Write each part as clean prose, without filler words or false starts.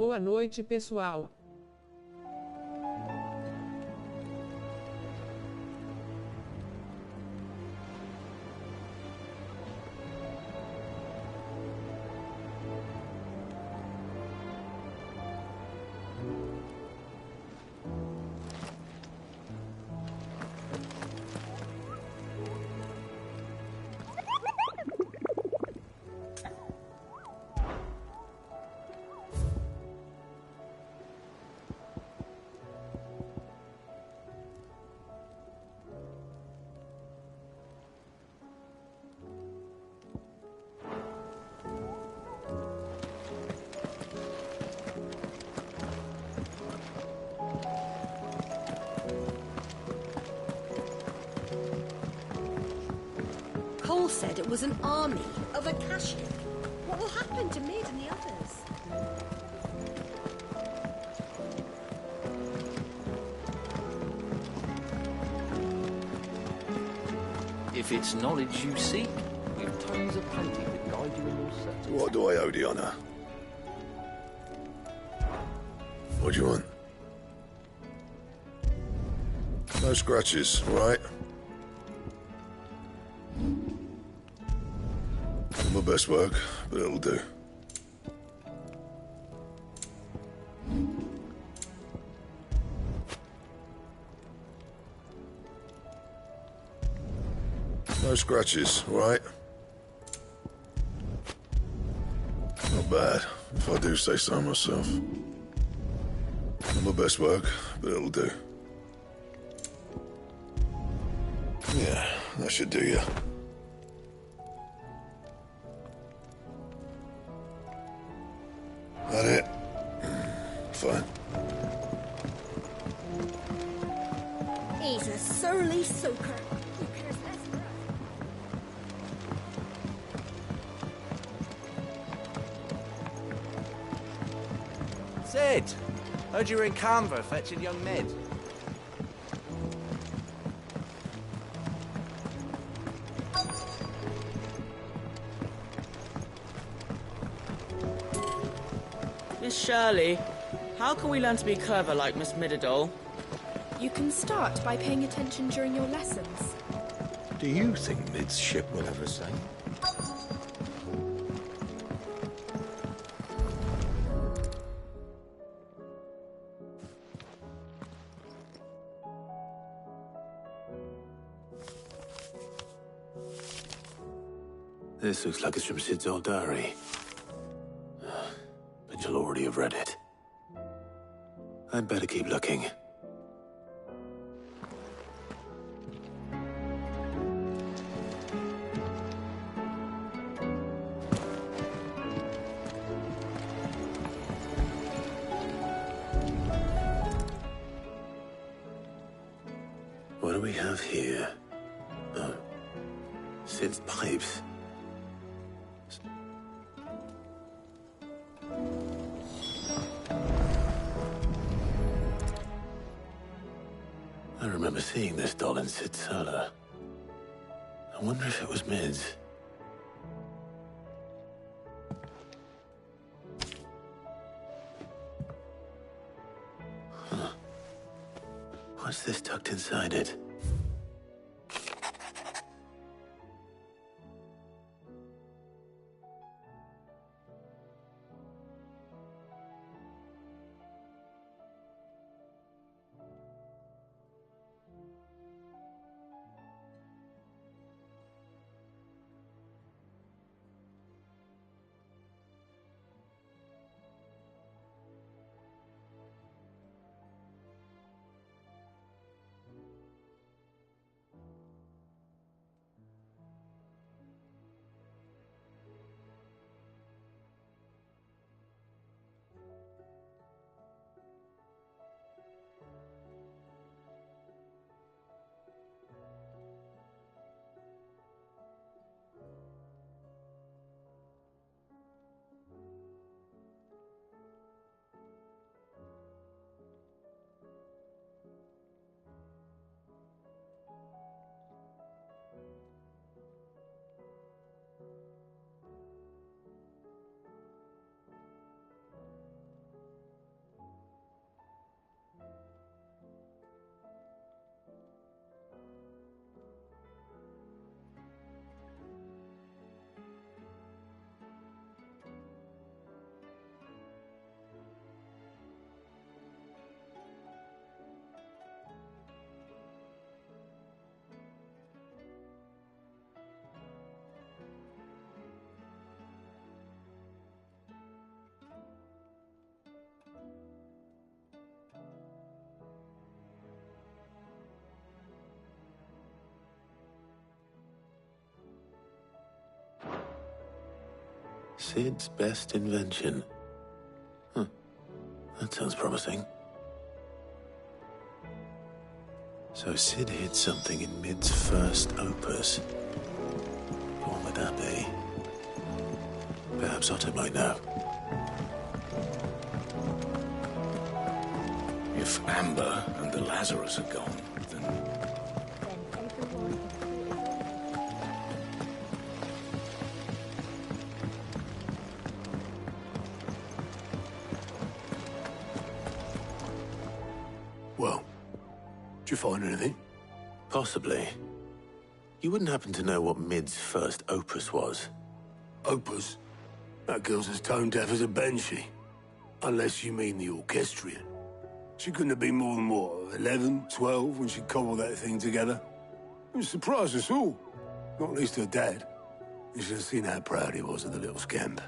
Boa noite, pessoal. Cole said it was an army of Akashic. What will happen to Mid and the others? If it's knowledge you seek, we've tongues of plenty to guide you in your search. What do I owe the honor? What do you want? No scratches, right? My best work, but it'll do. No scratches, right? Not bad, if I do say so myself. Not my best work, but it'll do. Yeah, that should do you. That it? Fine. He's a surly soaker. Who cares less for us? Sid! Heard you were in Canva fetching young Mid. Miss Shirley, how can we learn to be clever like Miss Midadol? You can start by paying attention during your lessons. Do you think Mid's ship will ever sail? This looks like it's from Sid's old diary. But you'll already have read it. I'd better keep looking. What do we have here? Oh, Sid's pipes. I remember seeing this doll in Sid's cellar. I wonder if it was Mid's. Huh. What's this tucked inside it? Sid's best invention. Huh. That sounds promising. So Sid hid something in Mid's first opus. What would that be? Perhaps Otto might know. If Amber and the Lazarus are gone, then... Well, did you find anything? Possibly. You wouldn't happen to know what Mid's first opus was? Opus? That girl's as tone deaf as a banshee. Unless you mean the orchestrion. She couldn't have been more than, what, 11, 12 when she cobbled that thing together? It surprised us all. Not least her dad. You should have seen how proud he was of the little scamp.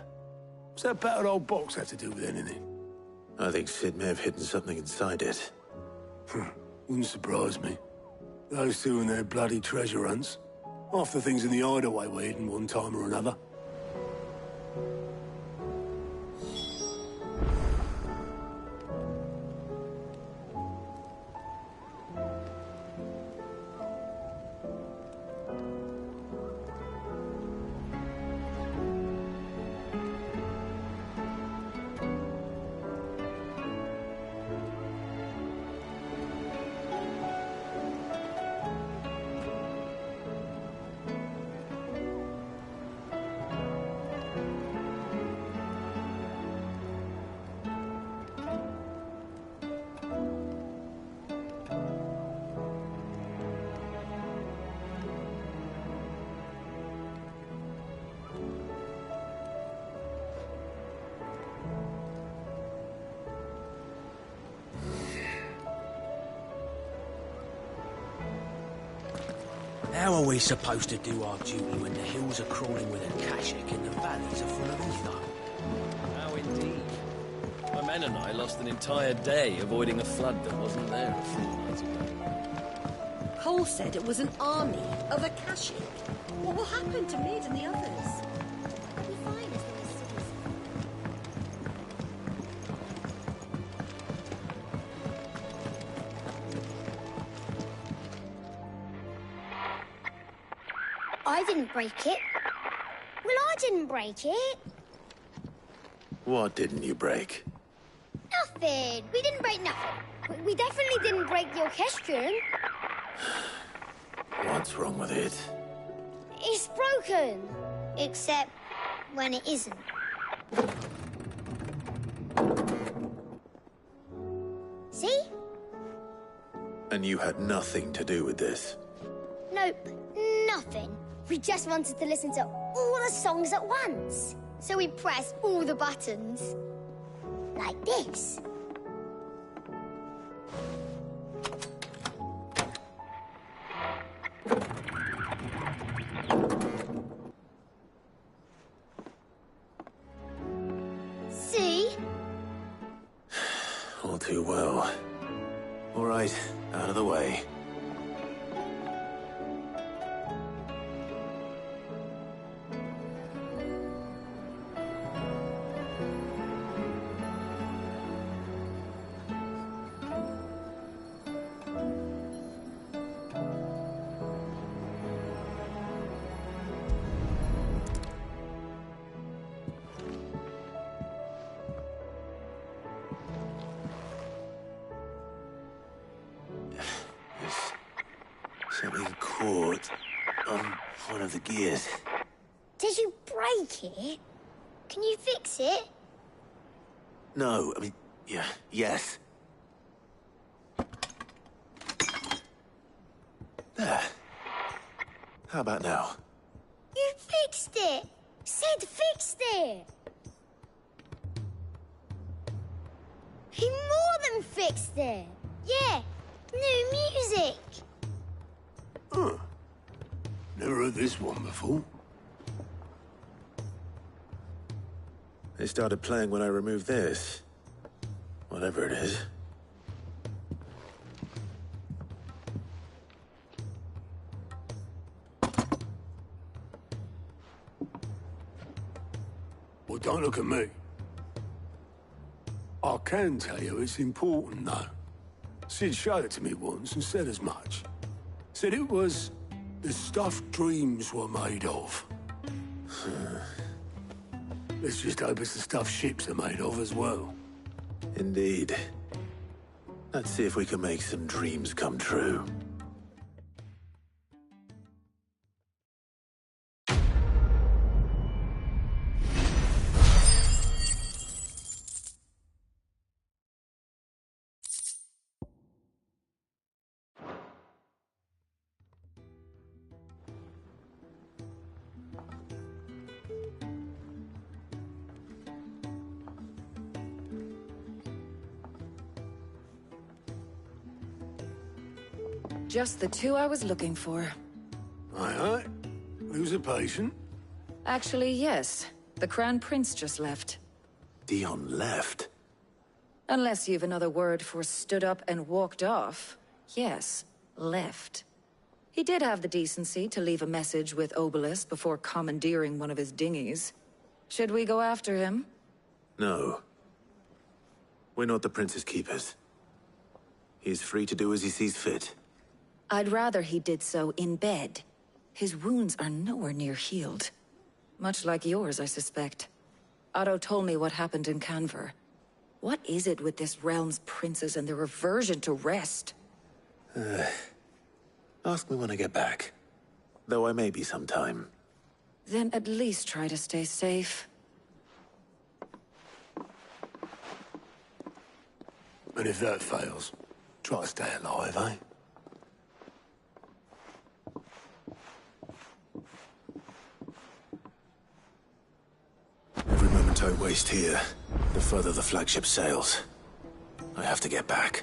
What's that battered old box have to do with anything? I think Sid may have hidden something inside it. Wouldn't surprise me. Those two and their bloody treasure hunts. Half the things in the hideaway were hidden one time or another. How are we supposed to do our duty when the hills are crawling with Akashic and the valleys are full of ether? How indeed. My men and I lost an entire day avoiding a flood that wasn't there a fortnight ago. Cole said it was an army of Akashic. What will happen to Mid and the others? We find as there is I didn't break it. Well, I didn't break it. What didn't you break? Nothing. We didn't break nothing. We definitely didn't break the orchestrion. What's wrong with it? It's broken. Except when it isn't. See? And you had nothing to do with this? Nope, nothing. We just wanted to listen to all the songs at once. So we pressed all the buttons. Like this. See? All too well. All right, out of the way. Something caught on one of the gears. Did you break it? Can you fix it? No, I mean, yes. There. How about now? You fixed it! Sid fixed it! He more than fixed it! Yeah, new music! Huh. Never heard this one before. They started playing when I removed this. Whatever it is. Don't look at me. I can tell you it's important, though. Sid showed it to me once and said as much. Said it was the stuff dreams were made of. Let's just hope it's the stuff ships are made of as well. Indeed. Let's see if we can make some dreams come true. Just the two I was looking for. Aye. Who's a patient? Actually, yes. The Crown Prince just left. Dion left? Unless you've another word for stood up and walked off. Yes, left. He did have the decency to leave a message with Obelisk before commandeering one of his dinghies. Should we go after him? No. We're not the Prince's keepers. He's free to do as he sees fit. I'd rather he did so in bed. His wounds are nowhere near healed. Much like yours, I suspect. Otto told me what happened in Canver. What is it with this realm's princes and their aversion to rest? Ask me when I get back. Though I may be sometime. Then at least try to stay safe. And if that fails, try to stay alive, eh? Every moment I waste here, the further the flagship sails. I have to get back.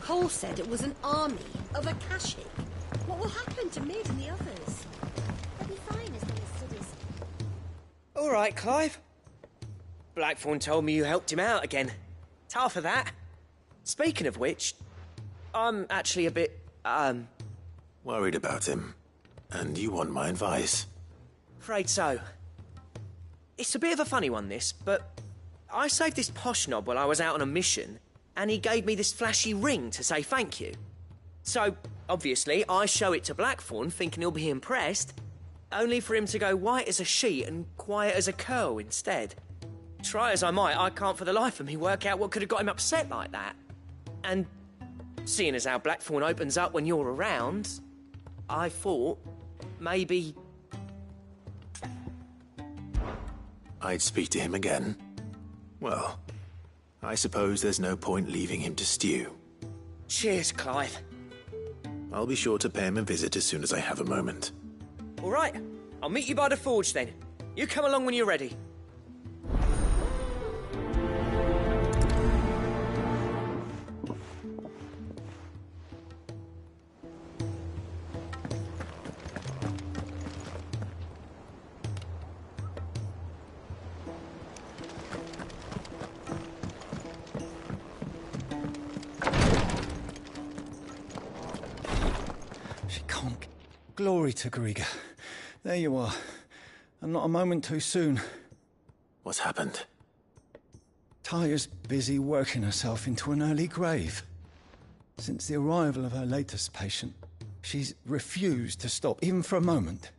Cole said it was an army of Akashic. What will happen to Mid and the others? They'll be fine as long as Sid is... All right, Clive. Blackthorn told me you helped him out again. Tough of that. Speaking of which, I'm actually a bit, Worried about him. And you want my advice? afraid so. It's a bit of a funny one, this, but I saved this posh knob while I was out on a mission, and he gave me this flashy ring to say thank you. So, obviously, I show it to Blackthorn, thinking he'll be impressed, only for him to go white as a sheet and quiet as a curl instead. Try as I might, I can't for the life of me work out what could have got him upset like that. And seeing as how Blackthorn opens up when you're around, I thought maybe... I'd speak to him again. Well, I suppose there's no point leaving him to stew. Cheers, Clive. I'll be sure to pay him a visit as soon as I have a moment. All right, I'll meet you by the forge then. You come along when you're ready. Glory to Griga. There you are. And not a moment too soon. What's happened? Taya's busy working herself into an early grave. Since the arrival of her latest patient, she's refused to stop, even for a moment.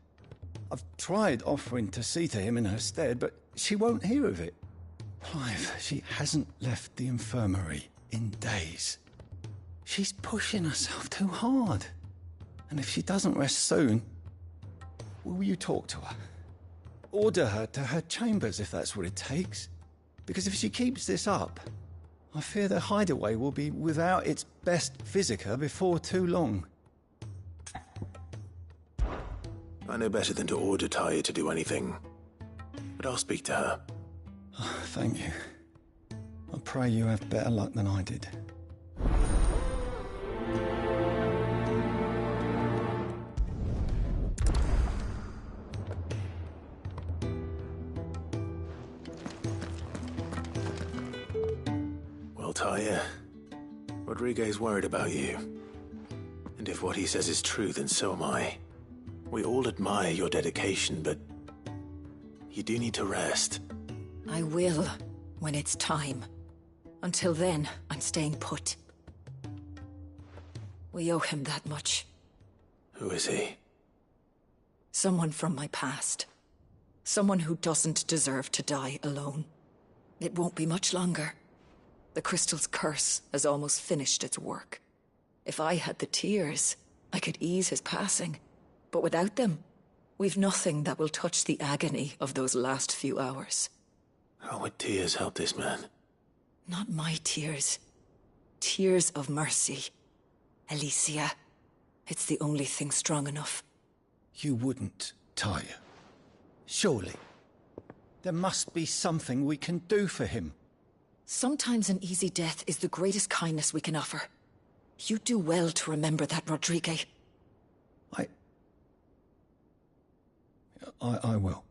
I've tried offering to see to him in her stead, but she won't hear of it. Clive, she hasn't left the infirmary in days. She's pushing herself too hard. And if she doesn't rest soon, will you talk to her? Order her to her chambers if that's what it takes. Because if she keeps this up, I fear the hideaway will be without its best physica before too long. I know better than to order Taya to do anything. But I'll speak to her. Oh, thank you. I pray you have better luck than I did. Talia. Rodriguez worried about you. And if what he says is true, then so am I. We all admire your dedication, but you do need to rest. I will, when it's time. Until then, I'm staying put. We owe him that much. Who is he? Someone from my past. Someone who doesn't deserve to die alone. It won't be much longer. The crystal's curse has almost finished its work. If I had the tears, I could ease his passing. But without them, we've nothing that will touch the agony of those last few hours. How would tears help this man? Not my tears. Tears of mercy. Alicia, it's the only thing strong enough. You wouldn't, Talia. Surely. There must be something we can do for him. Sometimes an easy death is the greatest kindness we can offer. You do well to remember that, Rodriguez. I will.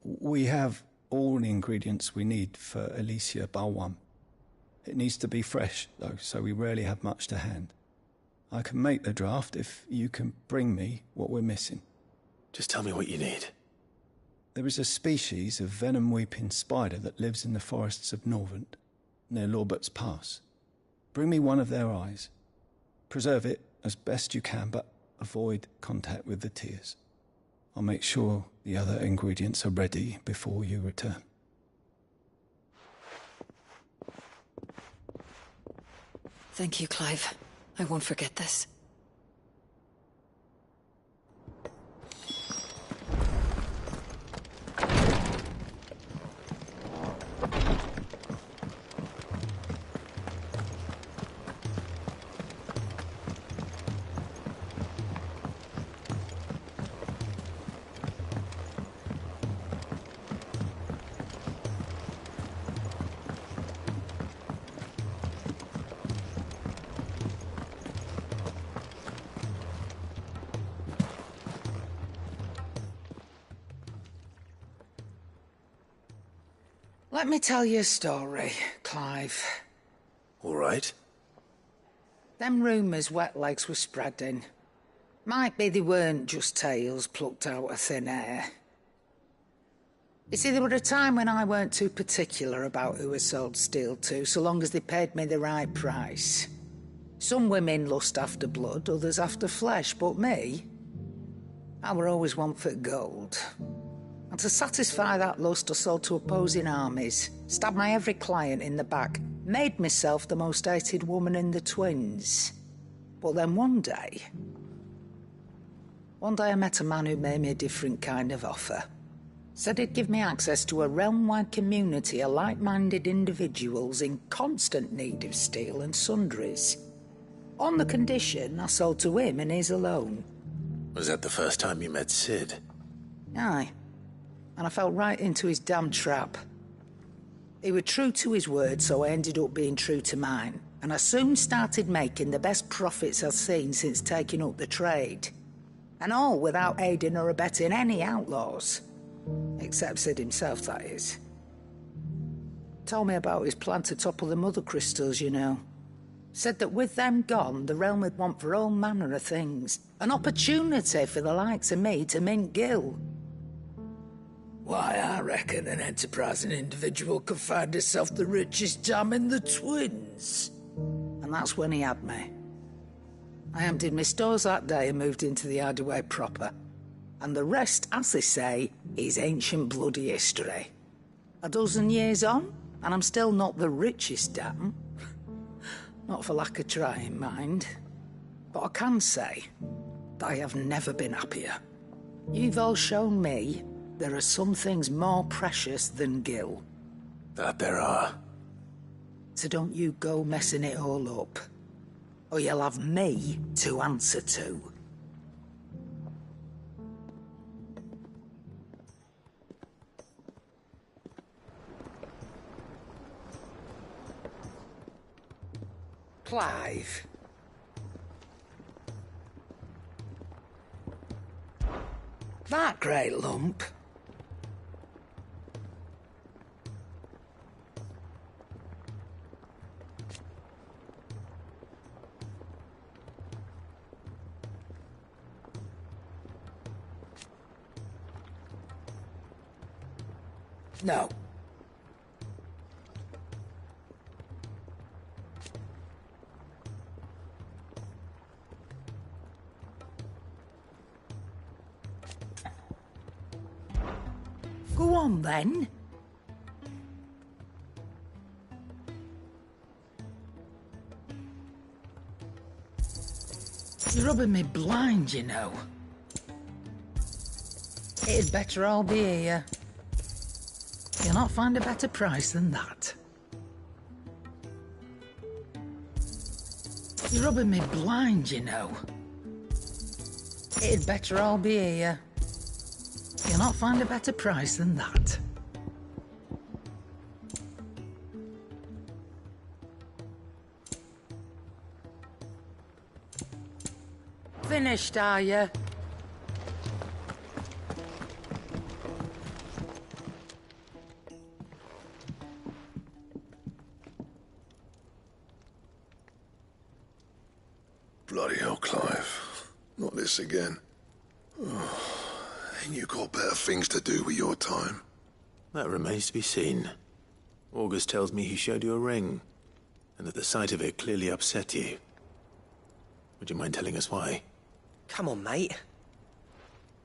We have all the ingredients we need for Alicia Balwam. It needs to be fresh, though, so we rarely have much to hand. I can make the draft if you can bring me what we're missing. Just tell me what you need. There is a species of venom-weeping spider that lives in the forests of Norvent, near Lorbert's Pass. Bring me one of their eyes. Preserve it as best you can, but avoid contact with the tears. I'll make sure the other ingredients are ready before you return. Thank you, Clive. I won't forget this. Let me tell you a story, Clive. All right. Them rumours Wetlegs were spreading. Might be they weren't just tales plucked out of thin air. You see, there were a time when I weren't too particular about who I sold steel to, so long as they paid me the right price. Some women lust after blood, others after flesh, but me, I were always one for gold. And to satisfy that lust, I sold to opposing armies, stabbed my every client in the back, made myself the most hated woman in the twins. But then one day I met a man who made me a different kind of offer. Said he'd give me access to a realm-wide community of like-minded individuals in constant need of steel and sundries. On the condition I sold to him and his alone. Was that the first time you met Sid? Aye. And I fell right into his damn trap. He was true to his word, so I ended up being true to mine. And I soon started making the best profits I've seen since taking up the trade. And all without aiding or abetting any outlaws. Except Sid himself, that is. Told me about his plan to topple the mother crystals, you know. Said that with them gone, the realm would want for all manner of things. An opportunity for the likes of me to mint Gil. Why, I reckon an enterprising individual could find himself the richest dam in the twins. And that's when he had me. I emptied my stores that day and moved into the hideaway proper. And the rest, as they say, is ancient bloody history. A dozen years on, and I'm still not the richest dam. Not for lack of trying, mind. But I can say that I have never been happier. You've all shown me there are some things more precious than Gil. That there are. So don't you go messing it all up, or you'll have me to answer to. Clive. That great lump. No. Go on, then. You're rubbing me blind, you know. It'd better all be here. You'll not find a better price than that. You're rubbing me blind, you know. It'd better all be here. You'll not find a better price than that. Finished, are you? Bloody hell, Clive. Not this again. Oh, ain't you got better things to do with your time? That remains to be seen. August tells me he showed you a ring, and that the sight of it clearly upset you. Would you mind telling us why? Come on, mate.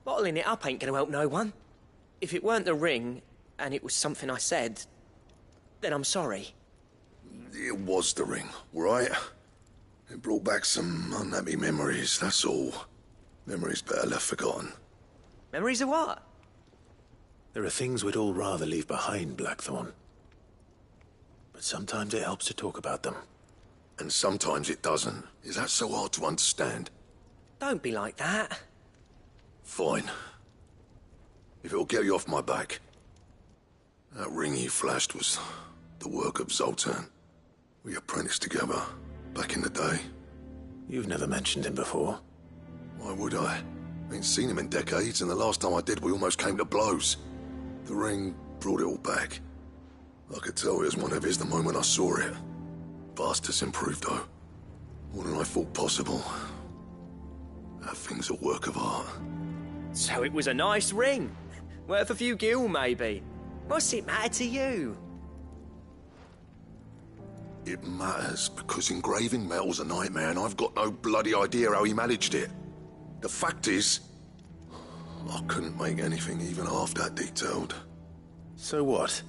Bottling it up ain't gonna help no one. If it weren't the ring, and it was something I said, then I'm sorry. It was the ring, right? It brought back some unhappy memories, that's all. Memories better left forgotten. Memories of what? There are things we'd all rather leave behind, Blackthorn. But sometimes it helps to talk about them. And sometimes it doesn't. Is that so hard to understand? Don't be like that. Fine. If it'll get you off my back. That ring you flashed was the work of Zoltan. We apprenticed together, back in the day. You've never mentioned him before. Why would I? Ain't seen him in decades, and the last time I did, we almost came to blows. The ring brought it all back. I could tell it was one of his the moment I saw it. Bastard's improved, though. More than I thought possible. That thing's a work of art. So it was a nice ring. Worth a few gil, maybe. What's it matter to you? It matters because engraving metal's a nightmare, and I've got no bloody idea how he managed it. The fact is, I couldn't make anything even half that detailed. So what?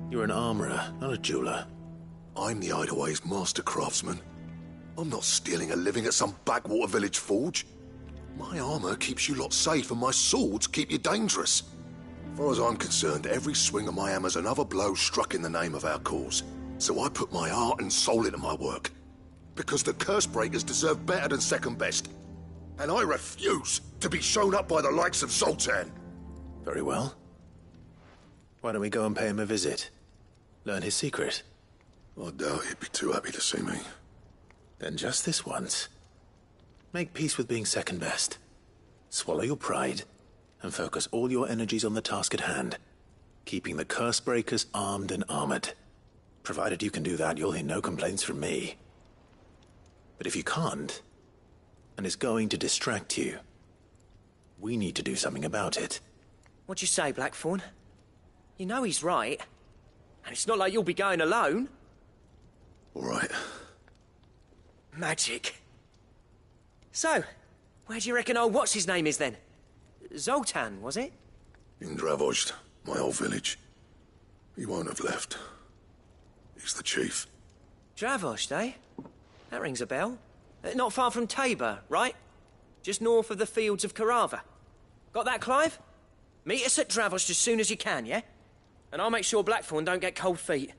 You're an armorer, not a jeweler. I'm the Hideaway's master craftsman. I'm not stealing a living at some backwater village forge. My armor keeps you lot safe, and my swords keep you dangerous. As far as I'm concerned, every swing of my hammer's another blow struck in the name of our cause. So I put my heart and soul into my work. Because the curse breakers deserve better than second best. And I refuse to be shown up by the likes of Zoltan. Very well. Why don't we go and pay him a visit? Learn his secret. I doubt he'd be too happy to see me. Then just this once. Make peace with being second best. Swallow your pride, and focus all your energies on the task at hand. Keeping the curse breakers armed and armored. Provided you can do that, you'll hear no complaints from me. But if you can't, and it's going to distract you, we need to do something about it. What'd you say, Blackthorn? You know he's right. And it's not like you'll be going alone. All right. Magic. So, where do you reckon old what's-his-name is then? Zoltan, was it? In Dravozd, my old village. He won't have left. He's the chief. Dravozd, eh? That rings a bell. Not far from Tabor, right? Just north of the fields of Carava. Got that, Clive? Meet us at Dravozd as soon as you can, yeah? And I'll make sure Blackthorn don't get cold feet.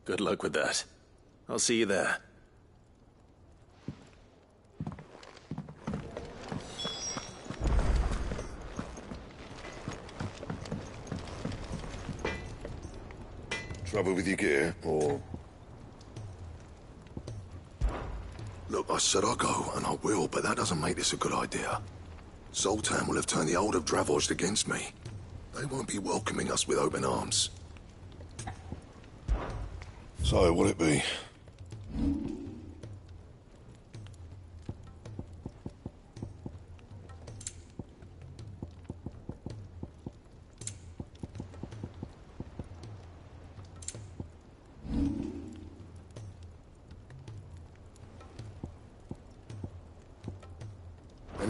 Good luck with that. I'll see you there. Trouble with your gear, or... Look, I said I'll go, and I will, but that doesn't make this a good idea. Zoltan will have turned the old of Dravozd against me. They won't be welcoming us with open arms. So, what'll it be?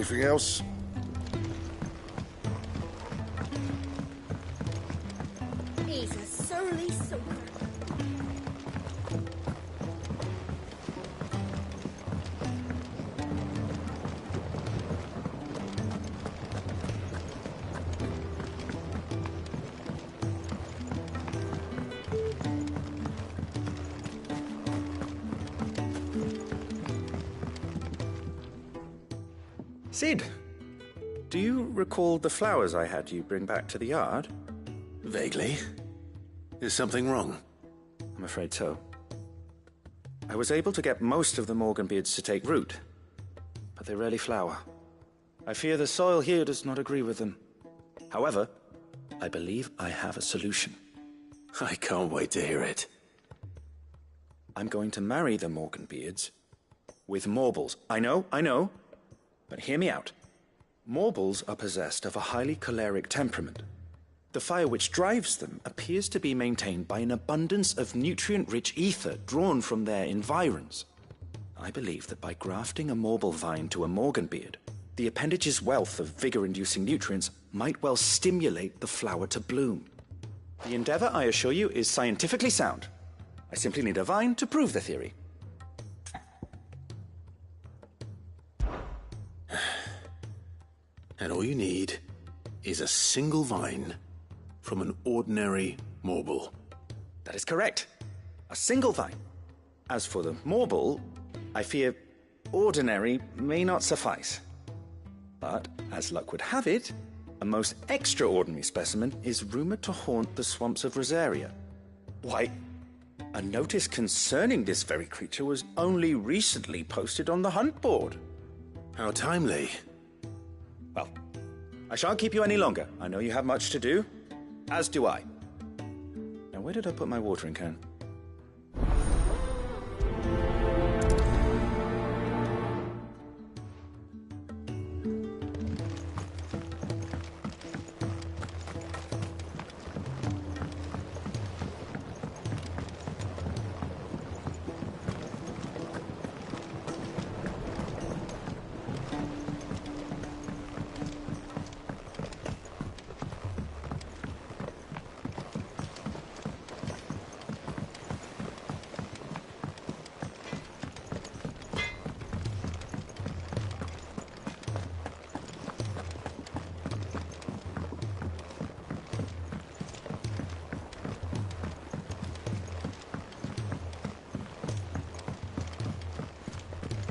Anything else? He's a surly sofa. Sid, do you recall the flowers I had you bring back to the yard? Vaguely. Is something wrong? I'm afraid so. I was able to get most of the Morganbeards to take root, but they rarely flower. I fear the soil here does not agree with them. However, I believe I have a solution. I can't wait to hear it. I'm going to marry the Morganbeards with Morbles. I know, but hear me out. Morbles are possessed of a highly choleric temperament. The fire which drives them appears to be maintained by an abundance of nutrient-rich ether drawn from their environs. I believe that by grafting a Morble vine to a Morganbeard, the appendage's wealth of vigor-inducing nutrients might well stimulate the flower to bloom. The endeavor, I assure you, is scientifically sound. I simply need a vine to prove the theory. And all you need is a single vine from an ordinary Morble. That is correct. A single vine. As for the Morble, I fear ordinary may not suffice. But, as luck would have it, a most extraordinary specimen is rumored to haunt the swamps of Rosaria. Why, a notice concerning this very creature was only recently posted on the hunt board. How timely. Well, I shan't keep you any longer. I know you have much to do, as do I. Now, where did I put my watering can?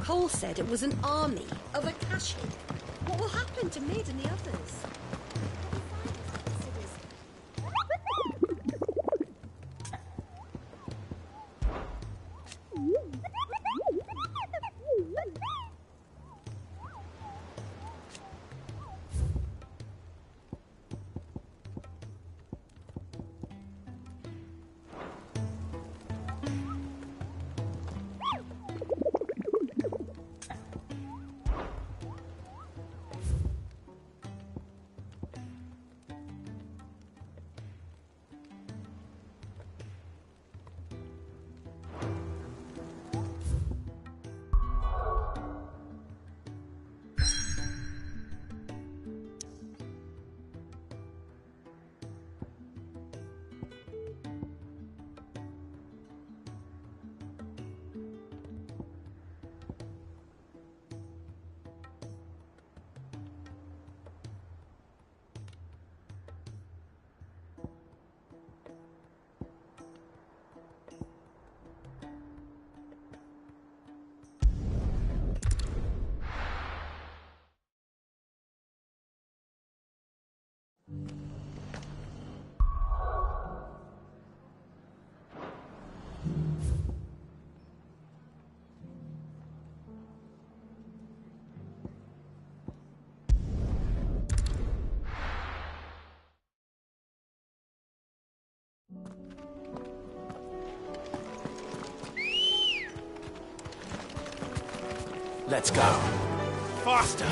Cole said it was an army of Akashi. What will happen to Mid and the others? Let's go. Faster!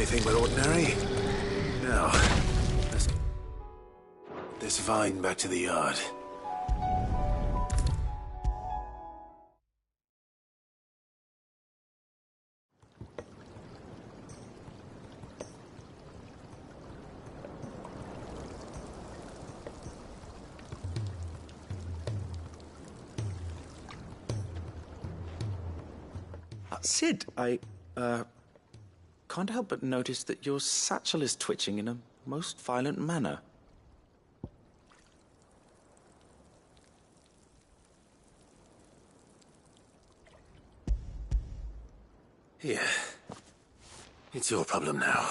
anything but ordinary. Now, let's get this vine back to the yard. Sid, I can't help but notice that your satchel is twitching in a most violent manner. Here. It's your problem now.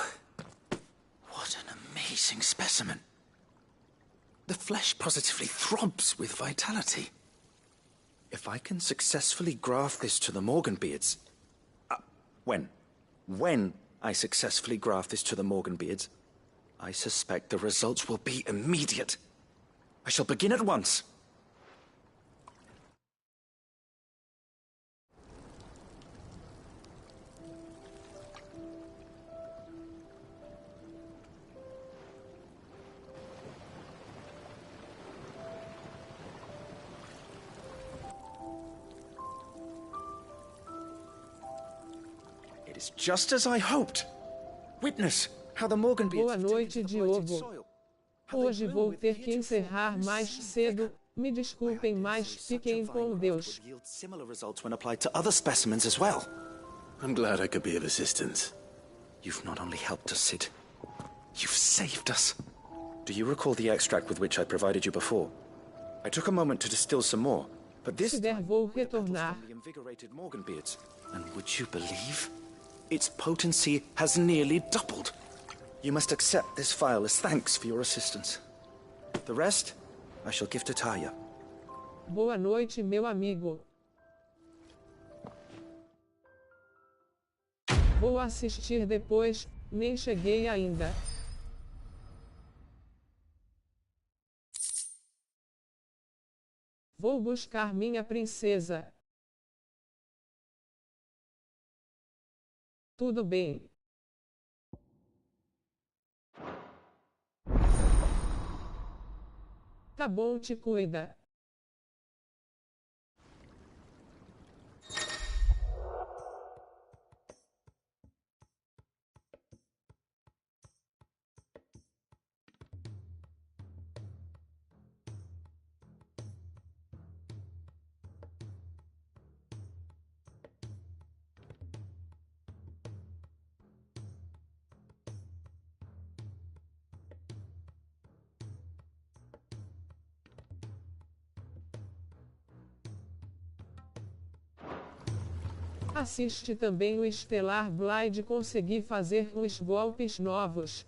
What an amazing specimen. The flesh positively throbs with vitality. If I can successfully graft this to the Morganbeards... When I successfully graft this to the Morganbeards, I suspect the results will be immediate. I shall begin at once. Just as I hoped. Witness how the Morganbeards... Boa noite, Diogo. Hoje vou ter que encerrar mais cedo. Me desculpem, mas fiquem com Deus. Similar results when applied to other specimens as well. I'm glad I could be of assistance. You've not only helped us, Sid. You've saved us. Do you recall the extract with which I provided you before? I took a moment to distill some more, but this... Se der, vou retornar. ...the invigorated Morganbeards. And would you believe... its potency has nearly doubled. You must accept this file as thanks for your assistance. The rest, I shall give to Taya. Boa noite, meu amigo. Vou assistir depois, nem cheguei ainda. Vou buscar minha princesa. Tudo bem. Tá bom, te cuida. Assiste também o Estelar Blade conseguir fazer uns golpes novos.